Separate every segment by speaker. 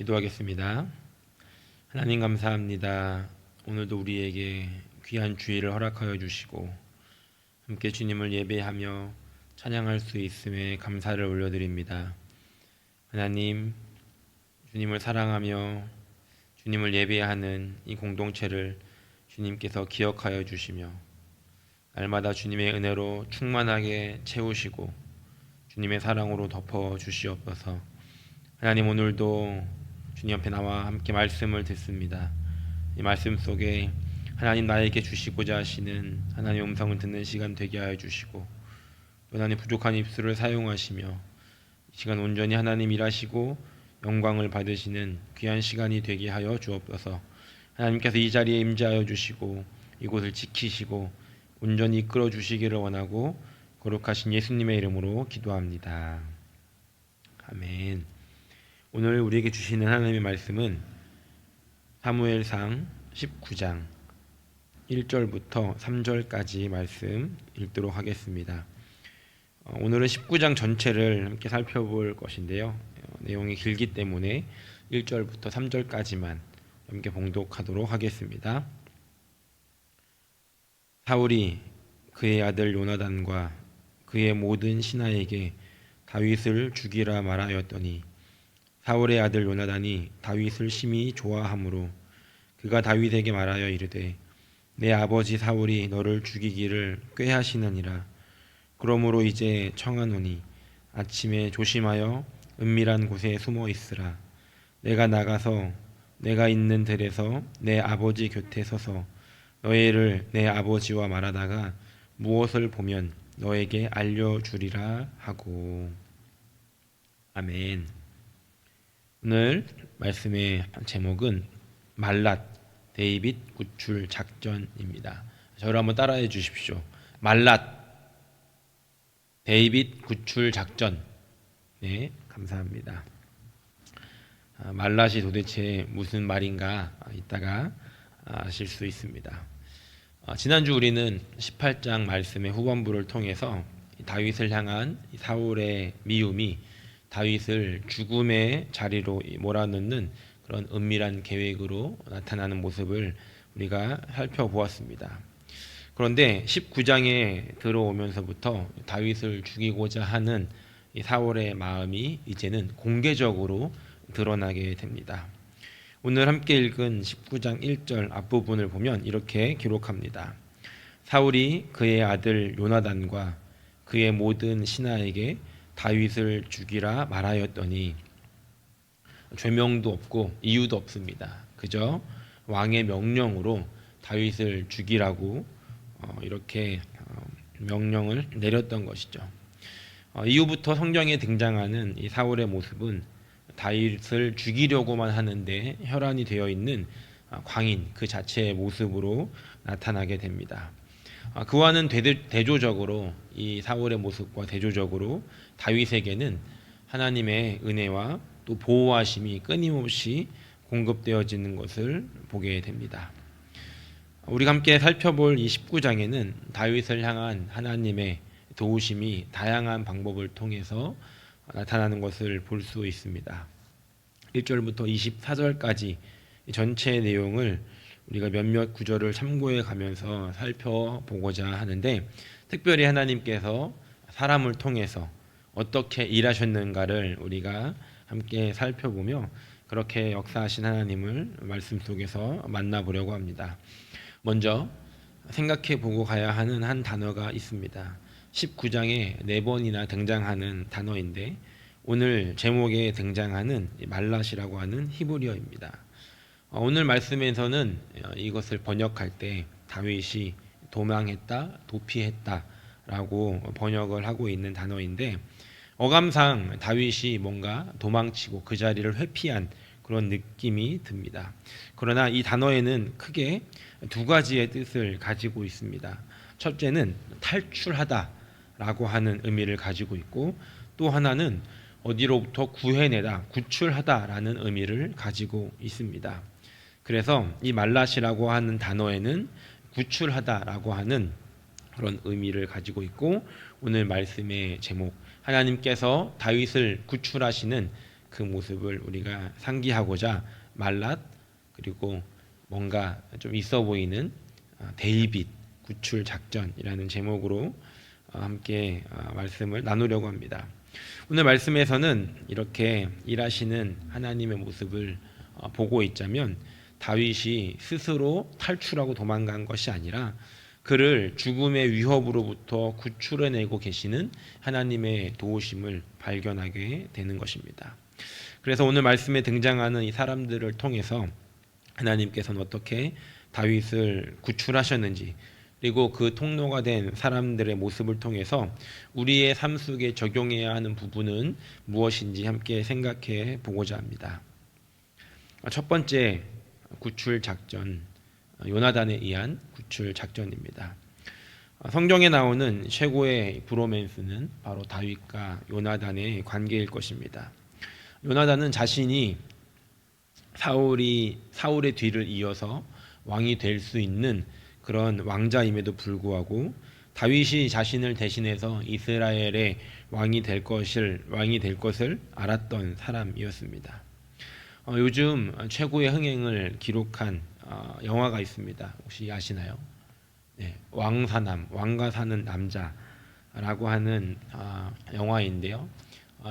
Speaker 1: 기도하겠습니다. 하나님 감사합니다. 오늘도 우리에게 귀한 주일을 허락하여 주시고 함께 주님을 예배하며 찬양할 수 있음에 감사를 올려드립니다. 하나님, 주님을 사랑하며 주님을 예배하는 이 공동체를 주님께서 기억하여 주시며 날마다 주님의 은혜로 충만하게 채우시고 주님의 사랑으로 덮어 주시옵소서. 하나님, 오늘도 주님 앞에 나와 함께 말씀을 듣습니다. 이 말씀 속에 하나님 나에게 주시고자 하시는 하나님의 음성을 듣는 시간 되게 하여 주시고 또 하나님 부족한 입술을 사용하시며 이 시간 온전히 하나님 일하시고 영광을 받으시는 귀한 시간이 되게 하여 주옵소서. 하나님께서 이 자리에 임재하여 주시고 이곳을 지키시고 온전히 이끌어 주시기를 원하고 거룩하신 예수님의 이름으로 기도합니다. 아멘. 오늘 우리에게 주시는 하나님의 말씀은 사무엘상 19장 1절부터 3절까지 말씀 읽도록 하겠습니다. 오늘은 19장 전체를 함께 살펴볼 것인데요. 내용이 길기 때문에 1절부터 3절까지만 함께 봉독하도록 하겠습니다. 사울이 그의 아들 요나단과 그의 모든 신하에게 다윗을 죽이라 말하였더니 사울의 아들 요나단이 다윗을 심히 좋아하므로 그가 다윗에게 말하여 이르되 내 아버지 사울이 너를 죽이기를 꾀하시느니라. 그러므로 이제 청하노니 아침에 조심하여 은밀한 곳에 숨어 있으라. 내가 나가서 내가 있는 들에서 내 아버지 곁에 서서 너희를 내 아버지와 말하다가 무엇을 보면 너에게 알려주리라 하고. 아멘. 오늘 말씀의 제목은 말랏 데이빗 구출 작전입니다. 저를 한번 따라해 주십시오. 말랏 데이빗 구출 작전. 네, 감사합니다. 말랏이 도대체 무슨 말인가 이따가 아실 수 있습니다. 지난주 우리는 18장 말씀의 후반부를 통해서 다윗을 향한 사울의 미움이 다윗을 죽음의 자리로 몰아넣는 그런 은밀한 계획으로 나타나는 모습을 우리가 살펴보았습니다. 그런데 19장에 들어오면서부터 다윗을 죽이고자 하는 이 사울의 마음이 이제는 공개적으로 드러나게 됩니다. 오늘 함께 읽은 19장 1절 앞부분을 보면 이렇게 기록합니다. 사울이 그의 아들 요나단과 그의 모든 신하에게 다윗을 죽이라 말하였더니 죄명도 없고 이유도 없습니다. 그저 왕의 명령으로 다윗을 죽이라고 이렇게 명령을 내렸던 것이죠. 이후부터 성경에 등장하는 이 사울의 모습은 다윗을 죽이려고만 하는데 혈안이 되어 있는 광인 그 자체의 모습으로 나타나게 됩니다. 그와는 대조적으로 이 사울의 모습과 대조적으로 다윗에게는 하나님의 은혜와 또 보호하심이 끊임없이 공급되어지는 것을 보게 됩니다. 우리가 함께 살펴볼 이 19장에는 다윗을 향한 하나님의 도우심이 다양한 방법을 통해서 나타나는 것을 볼 수 있습니다. 1절부터 24절까지 전체 내용을 우리가 몇몇 구절을 참고해 가면서 살펴보고자 하는데, 특별히 하나님께서 사람을 통해서 어떻게 일하셨는가를 우리가 함께 살펴보며 그렇게 역사하신 하나님을 말씀 속에서 만나보려고 합니다. 먼저 생각해 보고 가야 하는 한 단어가 있습니다. 19장에 4번이나 등장하는 단어인데 오늘 제목에 등장하는 말랏이라고 하는 히브리어입니다. 오늘 말씀에서는 이것을 번역할 때 다윗이 도망했다, 도피했다 라고 번역을 하고 있는 단어인데, 어감상 다윗이 뭔가 도망치고 그 자리를 회피한 그런 느낌이 듭니다. 그러나 이 단어에는 크게 2가지의 뜻을 가지고 있습니다. 첫째는 탈출하다 라고 하는 의미를 가지고 있고, 또 하나는 어디로부터 구해내다, 구출하다 라는 의미를 가지고 있습니다. 그래서 이 말랏이라고 하는 단어에는 구출하다 라고 하는 그런 의미를 가지고 있고, 오늘 말씀의 제목 하나님께서 다윗을 구출하시는 그 모습을 우리가 상기하고자 말랏 그리고 뭔가 좀 있어 보이는 데이빗 구출 작전이라는 제목으로 함께 말씀을 나누려고 합니다. 오늘 말씀에서는 이렇게 일하시는 하나님의 모습을 보고 있자면 다윗이 스스로 탈출하고 도망간 것이 아니라 그를 죽음의 위협으로부터 구출해내고 계시는 하나님의 도우심을 발견하게 되는 것입니다. 그래서 오늘 말씀에 등장하는 이 사람들을 통해서 하나님께서는 어떻게 다윗을 구출하셨는지, 그리고 그 통로가 된 사람들의 모습을 통해서 우리의 삶 속에 적용해야 하는 부분은 무엇인지 함께 생각해 보고자 합니다. 첫 번째 구출 작전, 요나단에 의한 구출 작전입니다. 성경에 나오는 최고의 브로맨스는 바로 다윗과 요나단의 관계일 것입니다. 요나단은 자신이 사울의 뒤를 이어서 왕이 될 수 있는 그런 왕자임에도 불구하고 다윗이 자신을 대신해서 이스라엘의 왕이 될 것을 알았던 사람이었습니다. 요즘 최고의 흥행을 기록한 영화가 있습니다. 혹시 아시나요? 네, 왕과 사는 남자라고 하는 영화인데요.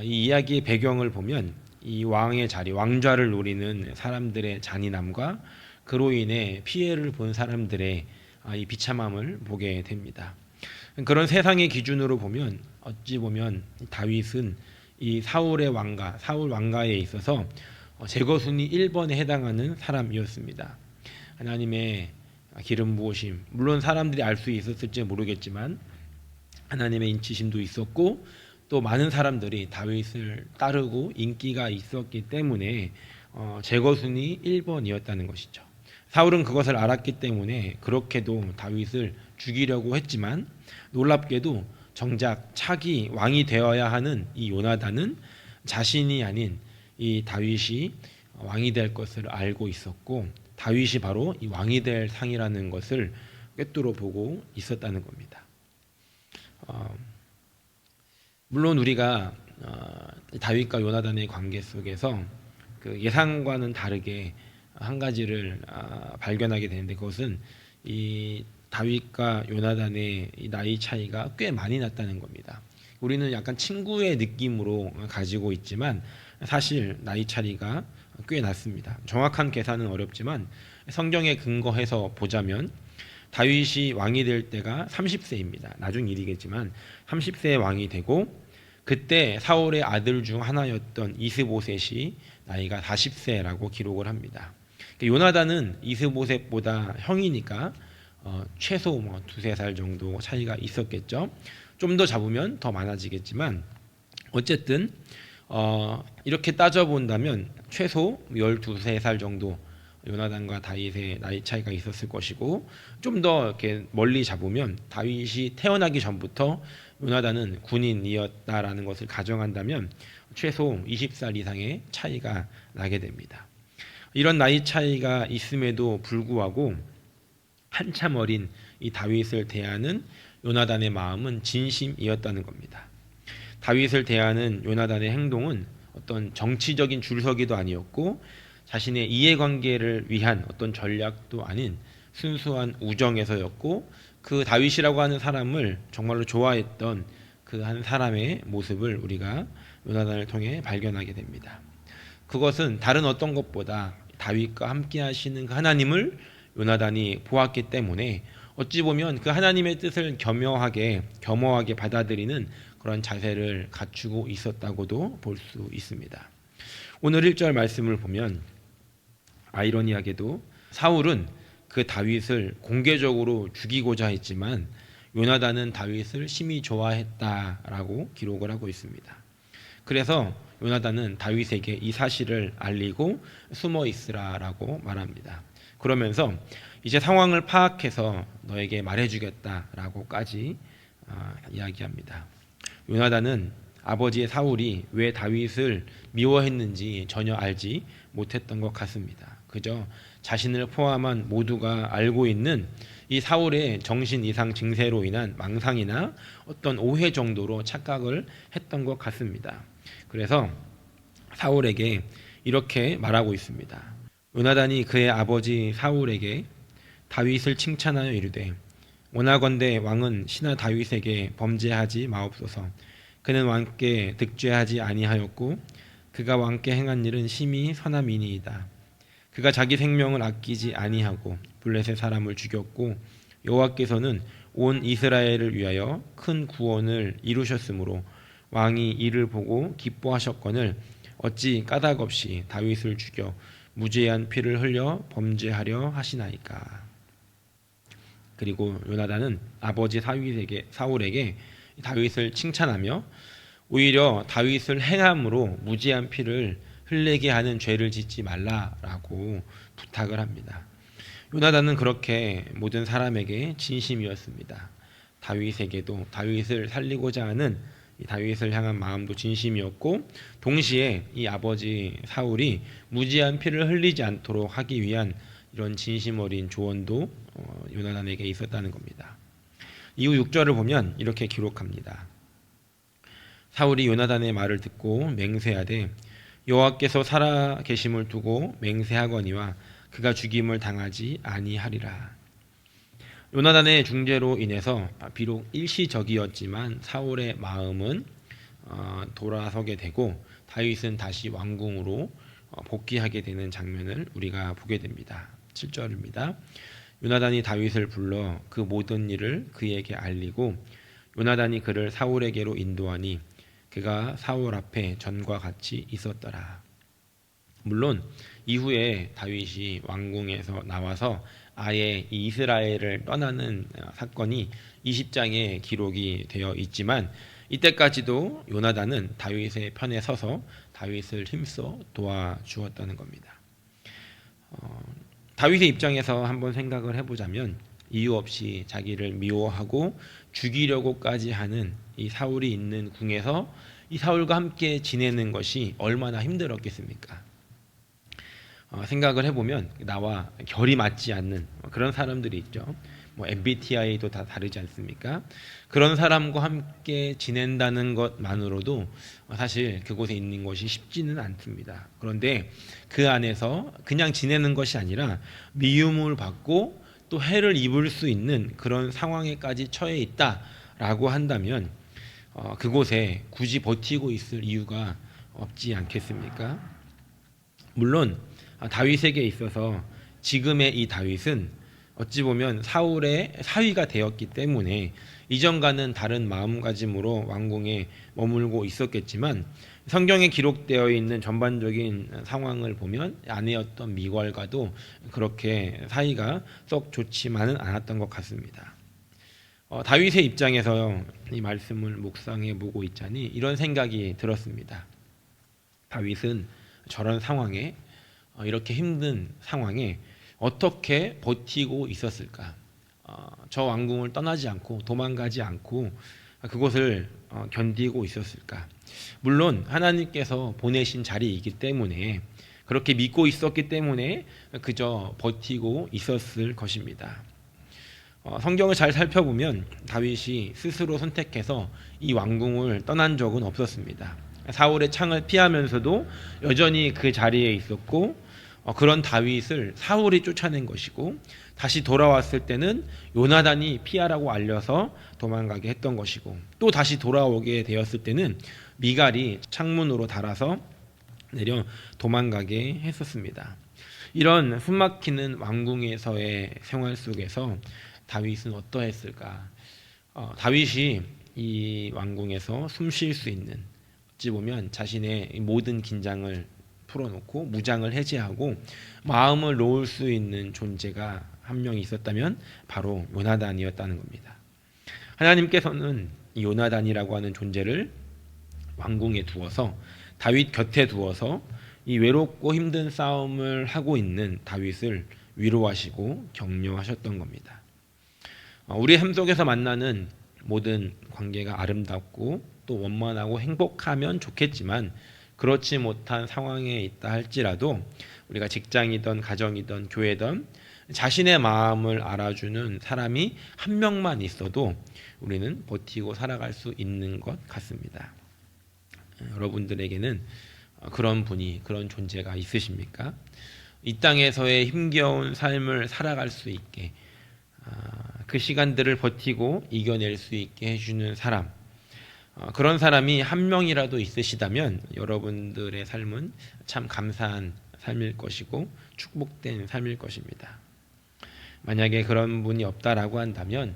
Speaker 1: 이 이야기의 배경을 보면 이 왕의 자리, 왕좌를 노리는 사람들의 잔인함과 그로 인해 피해를 본 사람들의 이 비참함을 보게 됩니다. 그런 세상의 기준으로 보면 어찌 보면 다윗은 이 사울 왕가에 있어서 제거순위 1번에 해당하는 사람이었습니다. 하나님의 기름 부으심, 물론 사람들이 알 수 있었을지 모르겠지만 하나님의 인치심도 있었고 또 많은 사람들이 다윗을 따르고 인기가 있었기 때문에 제거순위 1번이었다는 것이죠. 사울은 그것을 알았기 때문에 그렇게도 다윗을 죽이려고 했지만 놀랍게도 정작 차기 왕이 되어야 하는 이 요나단은 자신이 아닌 이 다윗이 왕이 될 것을 알고 있었고 다윗이 바로 이 왕이 될 상이라는 것을 꿰뚫어 보고 있었다는 겁니다. 물론 우리가 다윗과 요나단의 관계 속에서 그 예상과는 다르게 한 가지를 발견하게 되는데 그것은 이 다윗과 요나단의 이 나이 차이가 꽤 많이 났다는 겁니다. 우리는 약간 친구의 느낌으로 가지고 있지만 사실 나이 차이가 꽤 났습니다. 정확한 계산은 어렵지만 성경에 근거해서 보자면 다윗이 왕이 될 때가 30세입니다. 나중 일이겠지만 30세에 왕이 되고 그때 사울의 아들 중 하나였던 이스보셋이 나이가 40세라고 기록을 합니다. 요나단은 이스보셋보다 형이니까 최소 두세 살 정도 차이가 있었겠죠. 좀 더 잡으면 더 많아지겠지만 어쨌든 이렇게 따져본다면 최소 12살 정도 요나단과 다윗의 나이 차이가 있었을 것이고 좀 더 이렇게 멀리 잡으면 다윗이 태어나기 전부터 요나단은 군인이었다라는 것을 가정한다면 최소 20살 이상의 차이가 나게 됩니다. 이런 나이 차이가 있음에도 불구하고 한참 어린 이 다윗을 대하는 요나단의 마음은 진심이었다는 겁니다. 다윗을 대하는 요나단의 행동은 어떤 정치적인 줄서기도 아니었고 자신의 이해관계를 위한 어떤 전략도 아닌 순수한 우정에서였고 그 다윗이라고 하는 사람을 정말로 좋아했던 그 한 사람의 모습을 우리가 요나단을 통해 발견하게 됩니다. 그것은 다른 어떤 것보다 다윗과 함께 하시는 그 하나님을 요나단이 보았기 때문에 어찌 보면 그 하나님의 뜻을 겸허하게 받아들이는 그런 자세를 갖추고 있었다고도 볼 수 있습니다. 오늘 1절 말씀을 보면 아이러니하게도 사울은 그 다윗을 공개적으로 죽이고자 했지만 요나단은 다윗을 심히 좋아했다라고 기록을 하고 있습니다. 그래서 요나단은 다윗에게 이 사실을 알리고 숨어 있으라라고 말합니다. 그러면서 이제 상황을 파악해서 너에게 말해주겠다라고까지 이야기합니다. 요나단은 아버지의 사울이 왜 다윗을 미워했는지 전혀 알지 못했던 것 같습니다. 그저 자신을 포함한 모두가 알고 있는 이 사울의 정신 이상 증세로 인한 망상이나 어떤 오해 정도로 착각을 했던 것 같습니다. 그래서 사울에게 이렇게 말하고 있습니다. 요나단이 그의 아버지 사울에게 다윗을 칭찬하여 이르되 원하건대 왕은 신하 다윗에게 범죄하지 마옵소서. 그는 왕께 득죄하지 아니하였고 그가 왕께 행한 일은 심히 선함이니이다. 그가 자기 생명을 아끼지 아니하고 블레셋 사람을 죽였고 여호와께서는 온 이스라엘을 위하여 큰 구원을 이루셨으므로 왕이 이를 보고 기뻐하셨거늘 어찌 까닭없이 다윗을 죽여 무죄한 피를 흘려 범죄하려 하시나이까. 그리고 요나단은 아버지 사울에게 다윗을 칭찬하며 오히려 다윗을 행함으로 무죄한 피를 흘리게 하는 죄를 짓지 말라라고 부탁을 합니다. 요나단은 그렇게 모든 사람에게 진심이었습니다. 다윗에게도 다윗을 살리고자 하는 다윗을 향한 마음도 진심이었고 동시에 이 아버지 사울이 무죄한 피를 흘리지 않도록 하기 위한 이런 진심 어린 조언도 요나단에게 있었다는 겁니다. 이후 6절을 보면 이렇게 기록합니다. 사울이 요나단의 말을 듣고 맹세하되 여호와께서 살아 계심을 두고 맹세하거니와 그가 죽임을 당하지 아니하리라. 요나단의 중재로 인해서 비록 일시적이었지만 사울의 마음은 돌아서게 되고 다윗은 다시 왕궁으로 복귀하게 되는 장면을 우리가 보게 됩니다. 7절입니다. 요나단이 다윗을 불러 그 모든 일을 그에게 알리고 요나단이 그를 사울에게로 인도하니 그가 사울 앞에 전과 같이 있었더라. 물론 이후에 다윗이 왕궁에서 나와서 아예 이스라엘을 떠나는 사건이 20장에 기록이 되어 있지만 이때까지도 요나단은 다윗의 편에 서서 다윗을 힘써 도와주었다는 겁니다. 다윗의 입장에서 한번 생각을 해보자면 이유 없이 자기를 미워하고 죽이려고까지 하는 이 사울이 있는 궁에서 이 사울과 함께 지내는 것이 얼마나 힘들었겠습니까? 생각을 해보면 나와 결이 맞지 않는 그런 사람들이 있죠. MBTI도 다 다르지 않습니까? 그런 사람과 함께 지낸다는 것만으로도 사실 그곳에 있는 것이 쉽지는 않습니다. 그런데 그 안에서 그냥 지내는 것이 아니라 미움을 받고 또 해를 입을 수 있는 그런 상황에까지 처해 있다라고 한다면 그곳에 굳이 버티고 있을 이유가 없지 않겠습니까? 물론 다윗에게 있어서 지금의 이 다윗은 어찌 보면 사울의 사위가 되었기 때문에 이전과는 다른 마음가짐으로 왕궁에 머물고 있었겠지만 성경에 기록되어 있는 전반적인 상황을 보면 아내였던 미갈과도 그렇게 사이가 썩 좋지만은 않았던 것 같습니다. 다윗의 입장에서 이 말씀을 묵상해 보고 있자니 이런 생각이 들었습니다. 다윗은 저런 상황에 이렇게 힘든 상황에 어떻게 버티고 있었을까? 저 왕궁을 떠나지 않고 도망가지 않고 그곳을 견디고 있었을까? 물론 하나님께서 보내신 자리이기 때문에 그렇게 믿고 있었기 때문에 그저 버티고 있었을 것입니다. 성경을 잘 살펴보면 다윗이 스스로 선택해서 이 왕궁을 떠난 적은 없었습니다. 사울의 창을 피하면서도 여전히 그 자리에 있었고 그런 다윗을 사울이 쫓아낸 것이고 다시 돌아왔을 때는 요나단이 피하라고 알려서 도망가게 했던 것이고 또 다시 돌아오게 되었을 때는 미갈이 창문으로 달아서 내려 도망가게 했었습니다. 이런 숨막히는 왕궁에서의 생활 속에서 다윗은 어떠했을까? 다윗이 이 왕궁에서 숨 쉴 수 있는 어찌 보면 자신의 모든 긴장을 풀어놓고 무장을 해제하고 마음을 놓을 수 있는 존재가 한 명 있었다면 바로 요나단이었다는 겁니다. 하나님께서는 이 요나단이라고 하는 존재를 왕궁에 두어서 다윗 곁에 두어서 이 외롭고 힘든 싸움을 하고 있는 다윗을 위로하시고 격려하셨던 겁니다. 우리 삶 속에서 만나는 모든 관계가 아름답고 또 원만하고 행복하면 좋겠지만 그렇지 못한 상황에 있다 할지라도 우리가 직장이든 가정이든 교회든 자신의 마음을 알아주는 사람이 한 명만 있어도 우리는 버티고 살아갈 수 있는 것 같습니다. 여러분들에게는 그런 분이, 그런 존재가 있으십니까? 이 땅에서의 힘겨운 삶을 살아갈 수 있게, 그 시간들을 버티고 이겨낼 수 있게 해주는 사람, 그런 사람이 한 명이라도 있으시다면 여러분들의 삶은 참 감사한 삶일 것이고 축복된 삶일 것입니다. 만약에 그런 분이 없다라고 한다면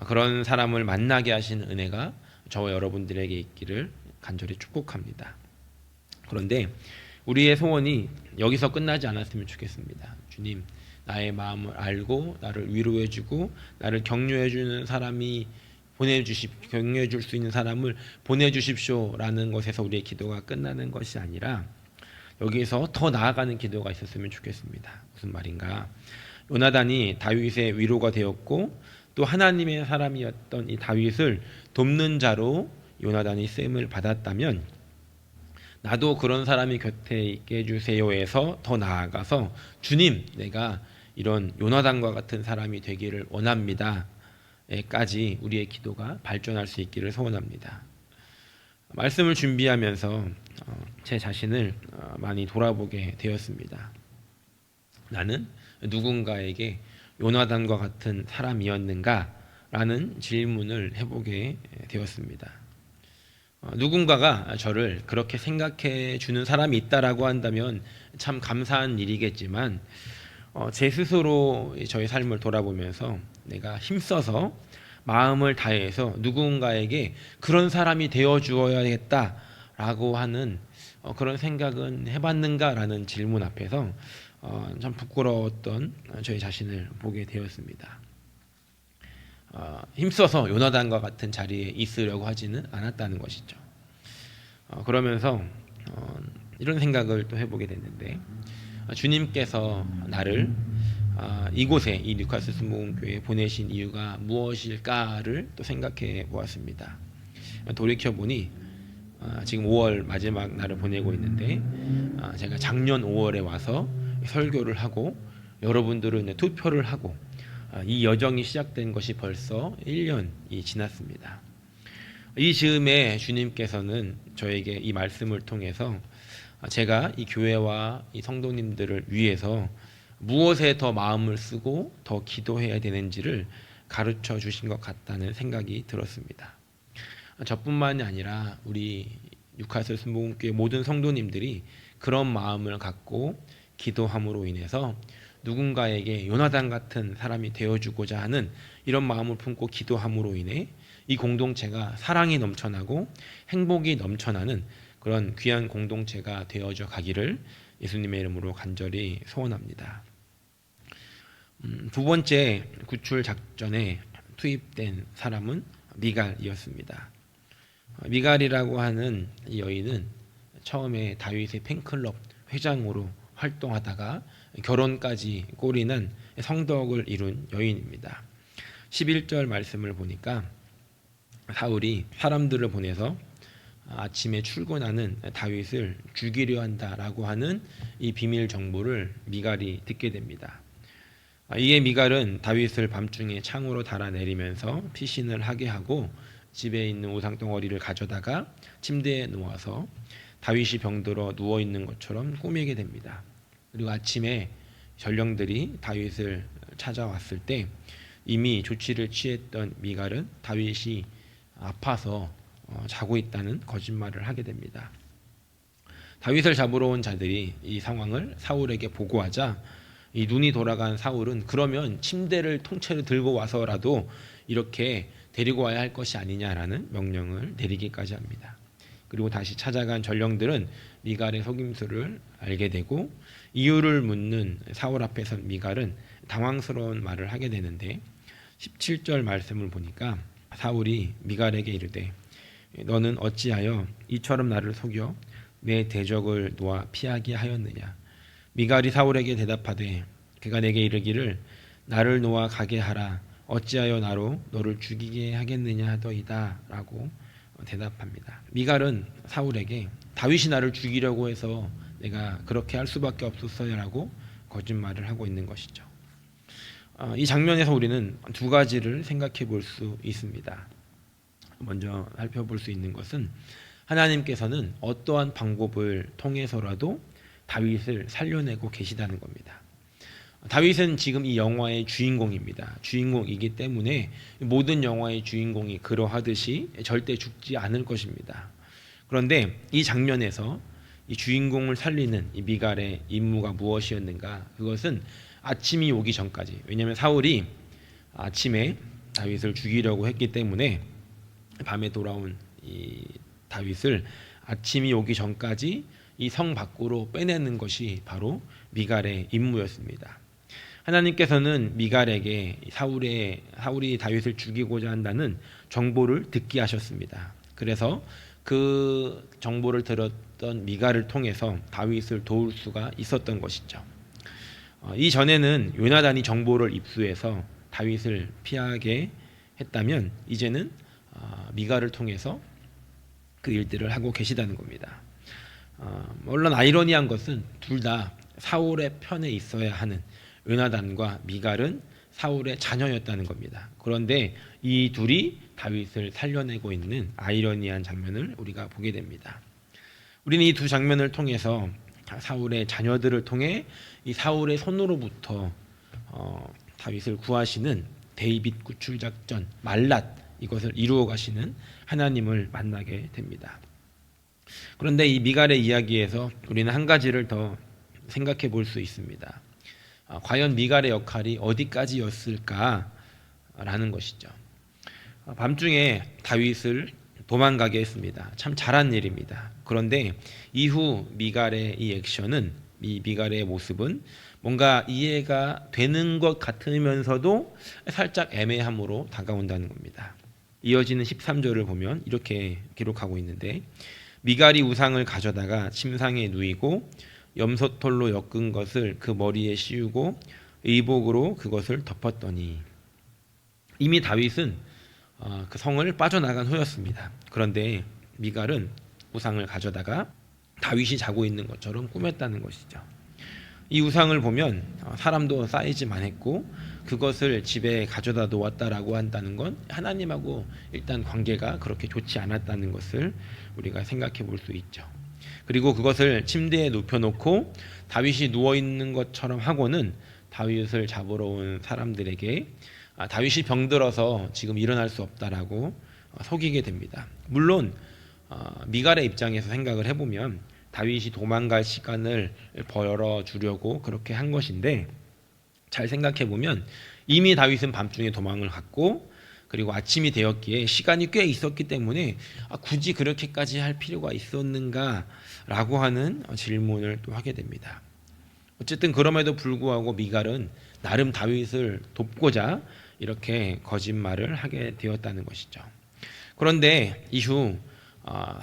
Speaker 1: 그런 사람을 만나게 하시는 은혜가 저와 여러분들에게 있기를 간절히 축복합니다. 그런데 우리의 소원이 여기서 끝나지 않았으면 좋겠습니다. 주님, 나의 마음을 알고 나를 위로해주고 나를 격려해주는 사람이 격려해줄 수 있는 사람을 보내주십시오라는 것에서 우리의 기도가 끝나는 것이 아니라 여기서 더 나아가는 기도가 있었으면 좋겠습니다. 무슨 말인가? 요나단이 다윗의 위로가 되었고 또 하나님의 사람이었던 이 다윗을 돕는 자로 요나단이 쓰임을 받았다면 나도 그런 사람이 곁에 있게 해주세요에서 더 나아가서 주님, 내가 이런 요나단과 같은 사람이 되기를 원합니다. 까지 우리의 기도가 발전할 수 있기를 소원합니다. 말씀을 준비하면서 제 자신을 많이 돌아보게 되었습니다. 나는 누군가에게 요나단과 같은 사람이었는가? 라는 질문을 해보게 되었습니다. 누군가가 저를 그렇게 생각해 주는 사람이 있다라고 한다면 참 감사한 일이겠지만 제 스스로 저의 삶을 돌아보면서 내가 힘써서 마음을 다해서 누군가에게 그런 사람이 되어 주어야겠다라고 하는 그런 생각은 해봤는가라는 질문 앞에서 참 부끄러웠던 저희 자신을 보게 되었습니다. 힘써서 요나단과 같은 자리에 있으려고 하지는 않았다는 것이죠. 그러면서 이런 생각을 또 해보게 됐는데 주님께서 나를 이곳에 이 뉴카슬 순복음교회에 보내신 이유가 무엇일까를 또 생각해 보았습니다. 돌이켜 보니 지금 5월 마지막 날을 보내고 있는데 제가 작년 5월에 와서 설교를 하고 여러분들은 투표를 하고 이 여정이 시작된 것이 벌써 1년이 지났습니다. 이 즈음에 주님께서는 저에게 이 말씀을 통해서 제가 이 교회와 이 성도님들을 위해서 무엇에 더 마음을 쓰고 더 기도해야 되는지를 가르쳐 주신 것 같다는 생각이 들었습니다. 저뿐만이 아니라 우리 뉴카슬 순복음교회 모든 성도님들이 그런 마음을 갖고 기도함으로 인해서 누군가에게 요나단 같은 사람이 되어주고자 하는 이런 마음을 품고 기도함으로 인해 이 공동체가 사랑이 넘쳐나고 행복이 넘쳐나는 그런 귀한 공동체가 되어져 가기를 예수님의 이름으로 간절히 소원합니다. 두 번째 구출 작전에 투입된 사람은 미갈이었습니다. 미갈이라고 하는 이 여인은 처음에 다윗의 팬클럽 회장으로 활동하다가 결혼까지 꼴이난 성덕을 이룬 여인입니다. 11절 말씀을 보니까 사울이 사람들을 보내서 아침에 출근하는 다윗을 죽이려 한다라고 하는 이 비밀 정보를 미갈이 듣게 됩니다. 이에 미갈은 다윗을 밤중에 창으로 달아내리면서 피신을 하게 하고 집에 있는 우상덩어리를 가져다가 침대에 놓아서 다윗이 병들어 누워있는 것처럼 꾸미게 됩니다. 그리고 아침에 전령들이 다윗을 찾아왔을 때 이미 조치를 취했던 미갈은 다윗이 아파서 자고 있다는 거짓말을 하게 됩니다. 다윗을 잡으러 온 자들이 이 상황을 사울에게 보고하자 이 눈이 돌아간 사울은 그러면 침대를 통째로 들고 와서라도 이렇게 데리고 와야 할 것이 아니냐라는 명령을 내리기까지 합니다. 그리고 다시 찾아간 전령들은 미갈의 속임수를 알게 되고 이유를 묻는 사울 앞에서 미갈은 당황스러운 말을 하게 되는데 17절 말씀을 보니까 사울이 미갈에게 이르되 너는 어찌하여 이처럼 나를 속여 내 대적을 놓아 피하게 하였느냐. 미갈이 사울에게 대답하되 그가 내게 이르기를 나를 놓아 가게 하라. 어찌하여 나로 너를 죽이게 하겠느냐 하더이다 라고 대답합니다. 미갈은 사울에게 다윗이 나를 죽이려고 해서 내가 그렇게 할 수밖에 없었어요라고 거짓말을 하고 있는 것이죠. 이 장면에서 우리는 두 가지를 생각해 볼 수 있습니다. 먼저 살펴볼 수 있는 것은 하나님께서는 어떠한 방법을 통해서라도 다윗을 살려내고 계시다는 겁니다. 다윗은 지금 이 영화의 주인공입니다. 주인공이기 때문에 모든 영화의 주인공이 그러하듯이 절대 죽지 않을 것입니다. 그런데 이 장면에서 이 주인공을 살리는 이 미갈의 임무가 무엇이었는가? 그것은 아침이 오기 전까지, 왜냐하면 사울이 아침에 다윗을 죽이려고 했기 때문에 밤에 돌아온 이 다윗을 아침이 오기 전까지 이 성 밖으로 빼내는 것이 바로 미갈의 임무였습니다. 하나님께서는 미갈에게 사울이 다윗을 죽이고자 한다는 정보를 듣게 하셨습니다. 그래서 그 정보를 들었던 미갈을 통해서 다윗을 도울 수가 있었던 것이죠. 이전에는 요나단이 정보를 입수해서 다윗을 피하게 했다면 이제는 미갈을 통해서 그 일들을 하고 계시다는 겁니다. 물론 아이러니한 것은 둘 다 사울의 편에 있어야 하는 요나단과 미갈은 사울의 자녀였다는 겁니다. 그런데 이 둘이 다윗을 살려내고 있는 아이러니한 장면을 우리가 보게 됩니다. 우리는 이 두 장면을 통해서 사울의 자녀들을 통해 이 사울의 손으로부터 다윗을 구하시는 데이빗 구출 작전 말랏, 이것을 이루어 가시는 하나님을 만나게 됩니다. 그런데 이 미갈의 이야기에서 우리는 한 가지를 더 생각해 볼 수 있습니다. 과연 미갈의 역할이 어디까지였을까라는 것이죠. 밤중에 다윗을 도망가게 했습니다. 참 잘한 일입니다. 그런데 이후 미갈의 이 액션은, 이 미갈의 모습은 뭔가 이해가 되는 것 같으면서도 살짝 애매함으로 다가온다는 겁니다. 이어지는 13절을 보면 이렇게 기록하고 있는데, 미갈이 우상을 가져다가 침상에 누이고 염소털로 엮은 것을 그 머리에 씌우고 의복으로 그것을 덮었더니, 이미 다윗은 그 성을 빠져나간 후였습니다. 그런데 미갈은 우상을 가져다가 다윗이 자고 있는 것처럼 꾸몄다는 것이죠. 이 우상을 보면 사람도 사이즈만 했고 그것을 집에 가져다 놓았다라고 한다는 건 하나님하고 일단 관계가 그렇게 좋지 않았다는 것을 우리가 생각해 볼 수 있죠. 그리고 그것을 침대에 눕혀놓고 다윗이 누워있는 것처럼 하고는 다윗을 잡으러 온 사람들에게 다윗이 병들어서 지금 일어날 수 없다라고 속이게 됩니다. 물론 미갈의 입장에서 생각을 해보면 다윗이 도망갈 시간을 벌어주려고 그렇게 한 것인데, 잘 생각해보면 이미 다윗은 밤중에 도망을 갔고 그리고 아침이 되었기에 시간이 꽤 있었기 때문에 굳이 그렇게까지 할 필요가 있었는가 라고 하는 질문을 또 하게 됩니다. 어쨌든 그럼에도 불구하고 미갈은 나름 다윗을 돕고자 이렇게 거짓말을 하게 되었다는 것이죠. 그런데 이후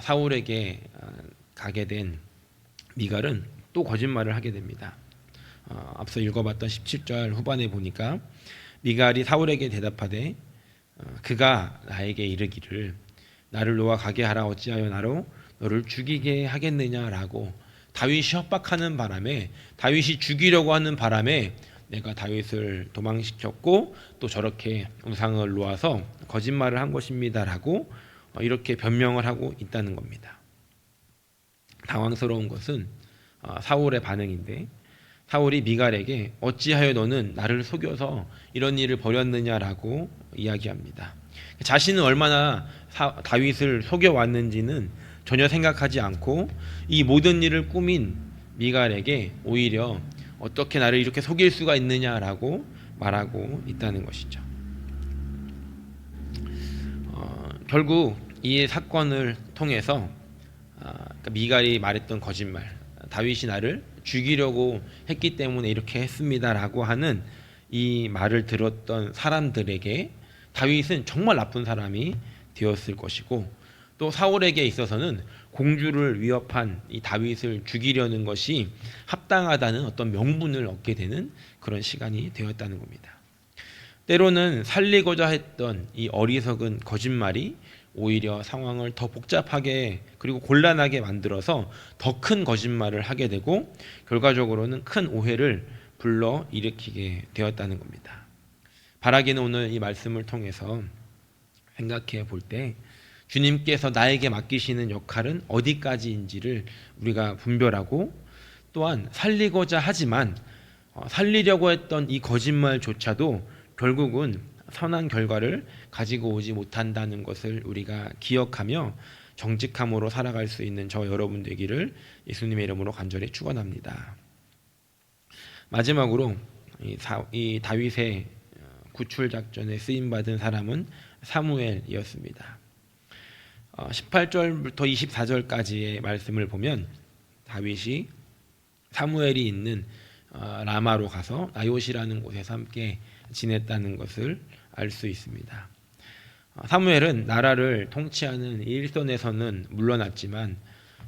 Speaker 1: 사울에게 가게 된 미갈은 또 거짓말을 하게 됩니다. 앞서 읽어봤던 17절 후반에 보니까 미갈이 사울에게 대답하되 그가 나에게 이르기를 나를 놓아 가게 하라, 어찌하여 나로 너를 죽이게 하겠느냐라고 다윗이 협박하는 바람에, 다윗이 죽이려고 하는 바람에 내가 다윗을 도망시켰고 또 저렇게 우상을 놓아서 거짓말을 한 것입니다라고 이렇게 변명을 하고 있다는 겁니다. 당황스러운 것은 사울의 반응인데, 사울이 미갈에게 어찌하여 너는 나를 속여서 이런 일을 벌였느냐라고 이야기합니다. 자신은 얼마나 다윗을 속여왔는지는 전혀 생각하지 않고 이 모든 일을 꾸민 미갈에게 오히려 어떻게 나를 이렇게 속일 수가 있느냐라고 말하고 있다는 것이죠. 결국 이 사건을 통해서 미갈이 말했던 거짓말, 다윗이 나를 죽이려고 했기 때문에 이렇게 했습니다라고 하는 이 말을 들었던 사람들에게 다윗은 정말 나쁜 사람이 되었을 것이고, 또 사울에게 있어서는 공주를 위협한 이 다윗을 죽이려는 것이 합당하다는 어떤 명분을 얻게 되는 그런 시간이 되었다는 겁니다. 때로는 살리고자 했던 이 어리석은 거짓말이 오히려 상황을 더 복잡하게 그리고 곤란하게 만들어서 더 큰 거짓말을 하게 되고 결과적으로는 큰 오해를 불러 일으키게 되었다는 겁니다. 바라기는 오늘 이 말씀을 통해서 생각해 볼 때 주님께서 나에게 맡기시는 역할은 어디까지인지를 우리가 분별하고, 또한 살리고자 하지만 살리려고 했던 이 거짓말조차도 결국은 선한 결과를 가지고 오지 못한다는 것을 우리가 기억하며 정직함으로 살아갈 수 있는 저 여러분 되기를 예수님의 이름으로 간절히 축원합니다. 마지막으로 이 다윗의 구출 작전에 쓰임 받은 사람은 사무엘이었습니다. 18절부터 24절까지의 말씀을 보면 다윗이 사무엘이 있는 라마로 가서 나요시라는 곳에서 함께 지냈다는 것을 알 수 있습니다. 사무엘은 나라를 통치하는 일선에서는 물러났지만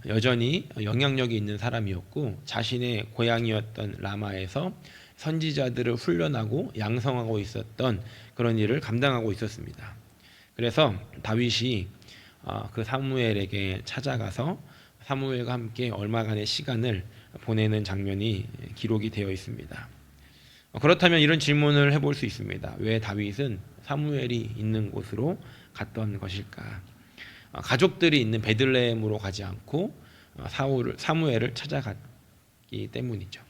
Speaker 1: 여전히 영향력이 있는 사람이었고, 자신의 고향이었던 라마에서 선지자들을 훈련하고 양성하고 있었던 그런 일을 감당하고 있었습니다. 그래서 다윗이 그 사무엘에게 찾아가서 사무엘과 함께 얼마간의 시간을 보내는 장면이 기록이 되어 있습니다. 그렇다면 이런 질문을 해볼 수 있습니다. 왜 다윗은 사무엘이 있는 곳으로 갔던 것일까? 가족들이 있는 베들레헴으로 가지 않고 사무엘을 찾아갔기 때문이죠.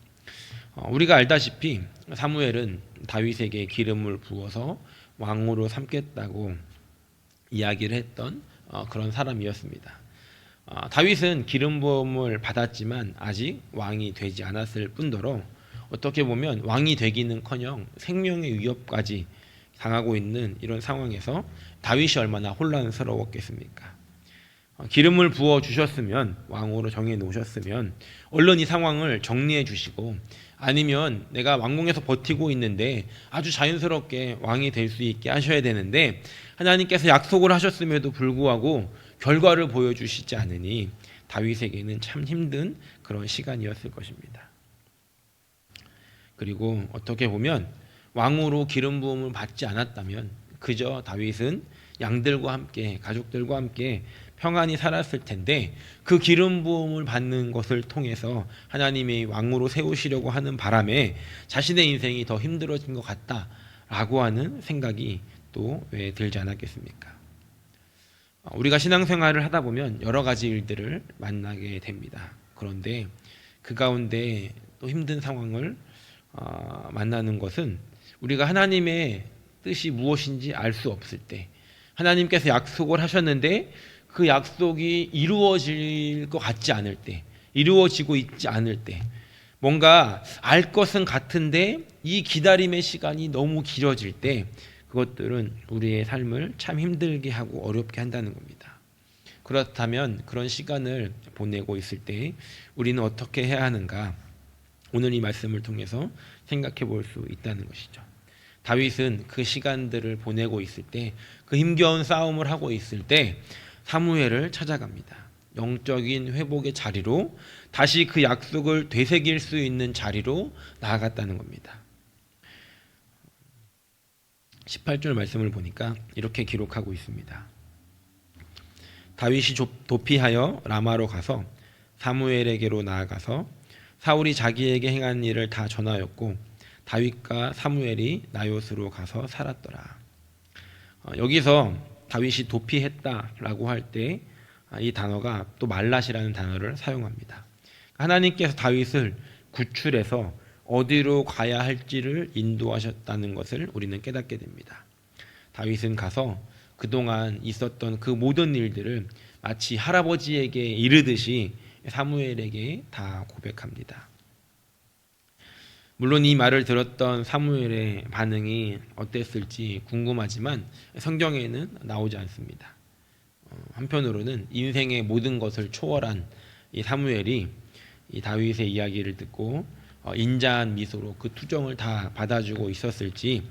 Speaker 1: 우리가 알다시피 사무엘은 다윗에게 기름을 부어서 왕으로 삼겠다고 이야기를 했던 그런 사람이었습니다. 다윗은 기름 부음을 받았지만 아직 왕이 되지 않았을 뿐더러 어떻게 보면 왕이 되기는커녕 생명의 위협까지 당하고 있는 이런 상황에서 다윗이 얼마나 혼란스러웠겠습니까? 기름을 부어 주셨으면, 왕으로 정해 놓으셨으면 얼른 이 상황을 정리해 주시고, 아니면 내가 왕궁에서 버티고 있는데 아주 자연스럽게 왕이 될 수 있게 하셔야 되는데, 하나님께서 약속을 하셨음에도 불구하고 결과를 보여주시지 않으니 다윗에게는 참 힘든 그런 시간이었을 것입니다. 그리고 어떻게 보면 왕으로 기름 부음을 받지 않았다면 그저 다윗은 양들과 함께, 가족들과 함께 평안히 살았을 텐데, 그 기름 부음을 받는 것을 통해서 하나님이 왕으로 세우시려고 하는 바람에 자신의 인생이 더 힘들어진 것 같다라고 하는 생각이 또 왜 들지 않았겠습니까? 우리가 신앙생활을 하다 보면 여러 가지 일들을 만나게 됩니다. 그런데 그 가운데 또 힘든 상황을 만나는 것은 우리가 하나님의 뜻이 무엇인지 알 수 없을 때, 하나님께서 약속을 하셨는데 그 약속이 이루어질 것 같지 않을 때, 이루어지고 있지 않을 때, 뭔가 알 것은 같은데 이 기다림의 시간이 너무 길어질 때, 그것들은 우리의 삶을 참 힘들게 하고 어렵게 한다는 겁니다. 그렇다면 그런 시간을 보내고 있을 때 우리는 어떻게 해야 하는가? 오늘 이 말씀을 통해서 생각해 볼 수 있다는 것이죠. 다윗은 그 시간들을 보내고 있을 때, 그 힘겨운 싸움을 하고 있을 때 사무엘을 찾아갑니다. 영적인 회복의 자리로, 다시 그 약속을 되새길 수 있는 자리로 나아갔다는 겁니다. 18절 말씀을 보니까 이렇게 기록하고 있습니다. 다윗이 도피하여 라마로 가서 사무엘에게로 나아가서 사울이 자기에게 행한 일을 다 전하였고, 다윗과 사무엘이 나요스로 가서 살았더라. 여기서 다윗이 도피했다라고 할 때 이 단어가 또 말랏이라는 단어를 사용합니다. 하나님께서 다윗을 구출해서 어디로 가야 할지를 인도하셨다는 것을 우리는 깨닫게 됩니다. 다윗은 가서 그동안 있었던 그 모든 일들을 마치 할아버지에게 이르듯이 사무엘에게 다 고백합니다. 물론 이 말을 들었던 사무엘의 반응이 어땠을지 궁금하지만 성경에는 나오지 않습니다. 한편으로는 인생의 모든 것을 초월한 이 사무엘이 이 다윗의 이야기를 듣고 인자한 미소로 그 투정을 다 받아주고 있었을지,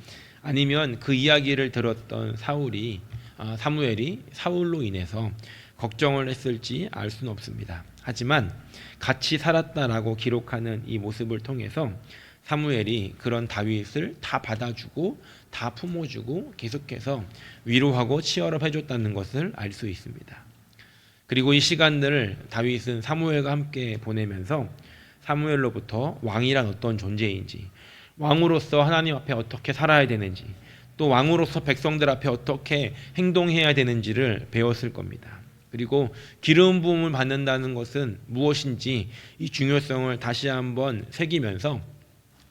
Speaker 1: 아니면 그 이야기를 들었던 사무엘이 사울로 인해서 걱정을 했을지 알 수는 없습니다. 하지만 같이 살았다라고 기록하는 이 모습을 통해서 사무엘이 그런 다윗을 다 받아주고 다 품어주고 계속해서 위로하고 치열업 해줬다는 것을 알 수 있습니다. 그리고 이 시간들을 다윗은 사무엘과 함께 보내면서 사무엘로부터 왕이란 어떤 존재인지, 왕으로서 하나님 앞에 어떻게 살아야 되는지, 또 왕으로서 백성들 앞에 어떻게 행동해야 되는지를 배웠을 겁니다. 그리고 기름 부음을 받는다는 것은 무엇인지 이 중요성을 다시 한번 새기면서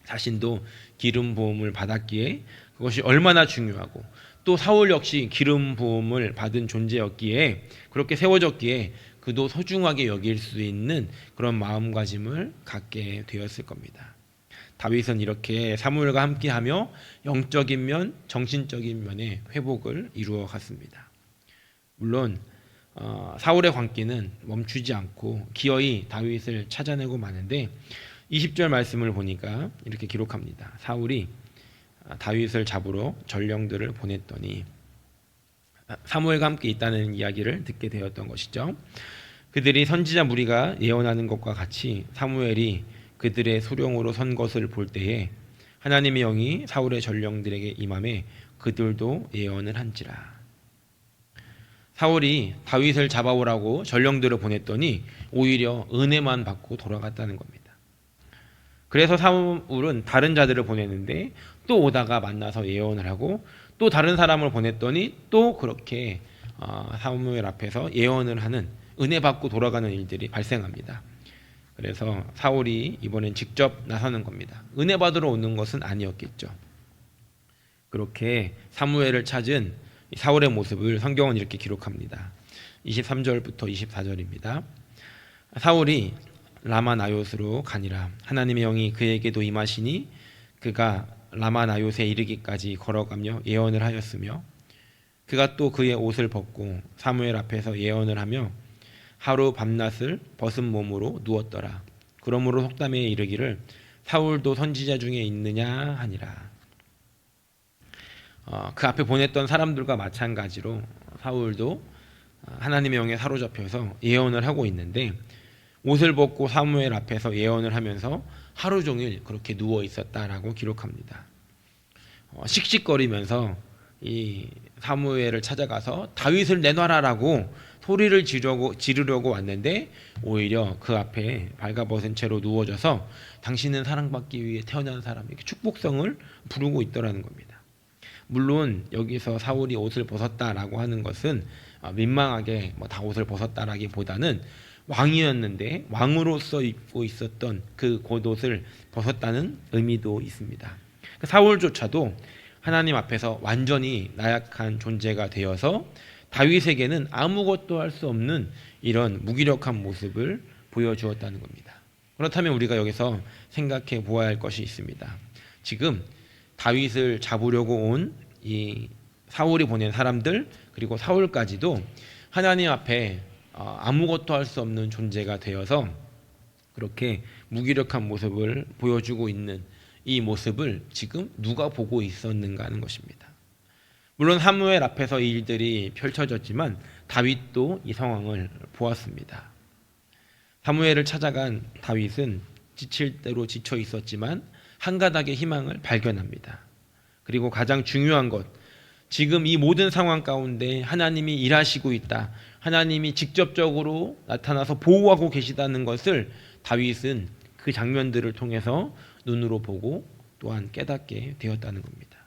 Speaker 1: 자신도 기름 부음을 받았기에 그것이 얼마나 중요하고 또 사울 역시 기름 부음을 받은 존재였기에 그렇게 세워졌기에 그도 소중하게 여길 수 있는 그런 마음가짐을 갖게 되었을 겁니다. 다윗은 이렇게 사무엘과 함께하며 영적인 면, 정신적인 면의 회복을 이루어 갔습니다. 물론 사울의 광기는 멈추지 않고 기어이 다윗을 찾아내고 마는데 20절 말씀을 보니까 이렇게 기록합니다. 사울이 다윗을 잡으러 전령들을 보냈더니 사무엘과 함께 있다는 이야기를 듣게 되었던 것이죠. 그들이 선지자 무리가 예언하는 것과 같이 사무엘이 그들의 소령으로 선 것을 볼 때에 하나님의 영이 사울의 전령들에게 임함에 그들도 예언을 한지라. 사울이 다윗을 잡아오라고 전령들을 보냈더니 오히려 은혜만 받고 돌아갔다는 겁니다. 그래서 사울은 다른 자들을 보냈는데 또 오다가 만나서 예언을 하고 또 다른 사람을 보냈더니 또 그렇게 사무엘 앞에서 예언을 하는 은혜 받고 돌아가는 일들이 발생합니다. 그래서 사울이 이번엔 직접 나서는 겁니다. 은혜 받으러 오는 것은 아니었겠죠. 그렇게 사무엘을 찾은 사울의 모습을 성경은 이렇게 기록합니다. 23절부터 24절입니다. 사울이 라마나요스로 가니라. 하나님의 영이 그에게도 임하시니 그가 라마나요스에 이르기까지 걸어가며 예언을 하였으며 그가 또 그의 옷을 벗고 사무엘 앞에서 예언을 하며 하루 밤낮을 벗은 몸으로 누웠더라. 그러므로 속담에 이르기를 사울도 선지자 중에 있느냐 하니라. 그 앞에 보냈던 사람들과 마찬가지로 사울도 하나님의 영에 사로잡혀서 예언을 하고 있는데 옷을 벗고 사무엘 앞에서 예언을 하면서 하루 종일 그렇게 누워 있었다라고 기록합니다. 씩씩거리면서 이 사무엘을 찾아가서 다윗을 내놔라라고 소리를 지르려고 왔는데 오히려 그 앞에 발가벗은 채로 누워져서 당신은 사랑받기 위해 태어난 사람, 이렇게 축복성을 부르고 있더라는 겁니다. 물론 여기서 사울이 옷을 벗었다라고 하는 것은 민망하게 다 옷을 벗었다라기보다는 왕이었는데 왕으로서 입고 있었던 그 겉옷을 벗었다는 의미도 있습니다. 사울조차도 하나님 앞에서 완전히 나약한 존재가 되어서 다윗에게는 아무것도 할 수 없는 이런 무기력한 모습을 보여주었다는 겁니다. 그렇다면 우리가 여기서 생각해 보아야 할 것이 있습니다. 지금 다윗을 잡으려고 온 이 사울이 보낸 사람들 그리고 사울까지도 하나님 앞에 아무것도 할 수 없는 존재가 되어서 그렇게 무기력한 모습을 보여주고 있는 이 모습을 지금 누가 보고 있었는가 하는 것입니다. 물론 사무엘 앞에서 이 일들이 펼쳐졌지만 다윗도 이 상황을 보았습니다. 사무엘을 찾아간 다윗은 지칠 대로 지쳐 있었지만 한 가닥의 희망을 발견합니다. 그리고 가장 중요한 것, 지금 이 모든 상황 가운데 하나님이 일하시고 있다, 하나님이 직접적으로 나타나서 보호하고 계시다는 것을 다윗은 그 장면들을 통해서 눈으로 보고 또한 깨닫게 되었다는 겁니다.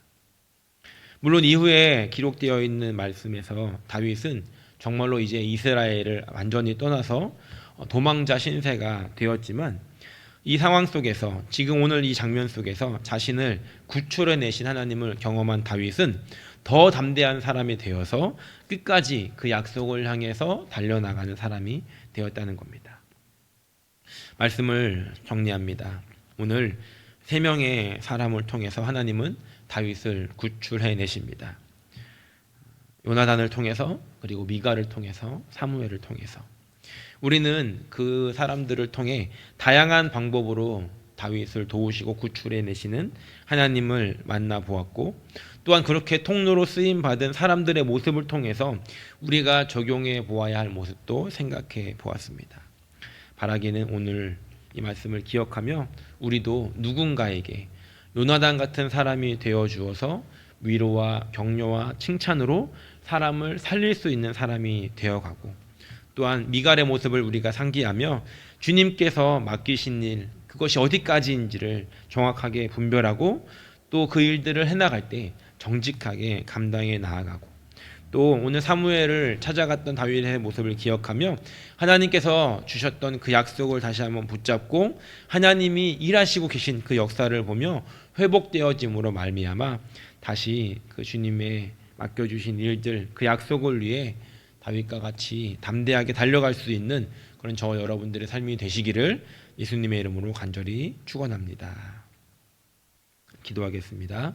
Speaker 1: 물론 이후에 기록되어 있는 말씀에서 다윗은 정말로 이제 이스라엘을 완전히 떠나서 도망자 신세가 되었지만 이 상황 속에서 지금 오늘 이 장면 속에서 자신을 구출해내신 하나님을 경험한 다윗은 더 담대한 사람이 되어서 끝까지 그 약속을 향해서 달려나가는 사람이 되었다는 겁니다. 말씀을 정리합니다. 오늘 세 명의 사람을 통해서 하나님은 다윗을 구출해내십니다. 요나단을 통해서 그리고 미가를 통해서 사무엘을 통해서 우리는 그 사람들을 통해 다양한 방법으로 다윗을 도우시고 구출해내시는 하나님을 만나보았고 또한 그렇게 통로로 쓰임받은 사람들의 모습을 통해서 우리가 적용해 보아야 할 모습도 생각해 보았습니다. 바라기는 오늘 이 말씀을 기억하며 우리도 누군가에게 요나단 같은 사람이 되어 주어서 위로와 격려와 칭찬으로 사람을 살릴 수 있는 사람이 되어가고 또한 미갈의 모습을 우리가 상기하며 주님께서 맡기신 일 그것이 어디까지인지를 정확하게 분별하고 또 그 일들을 해나갈 때 정직하게 감당해 나아가고, 또 오늘 사무엘을 찾아갔던 다윗의 모습을 기억하며 하나님께서 주셨던 그 약속을 다시 한번 붙잡고 하나님이 일하시고 계신 그 역사를 보며 회복되어짐으로 말미암아 다시 그 주님의 맡겨주신 일들, 그 약속을 위해 다윗과 같이 담대하게 달려갈 수 있는 그런 저와 여러분들의 삶이 되시기를 예수님의 이름으로 간절히 축원합니다. 기도하겠습니다.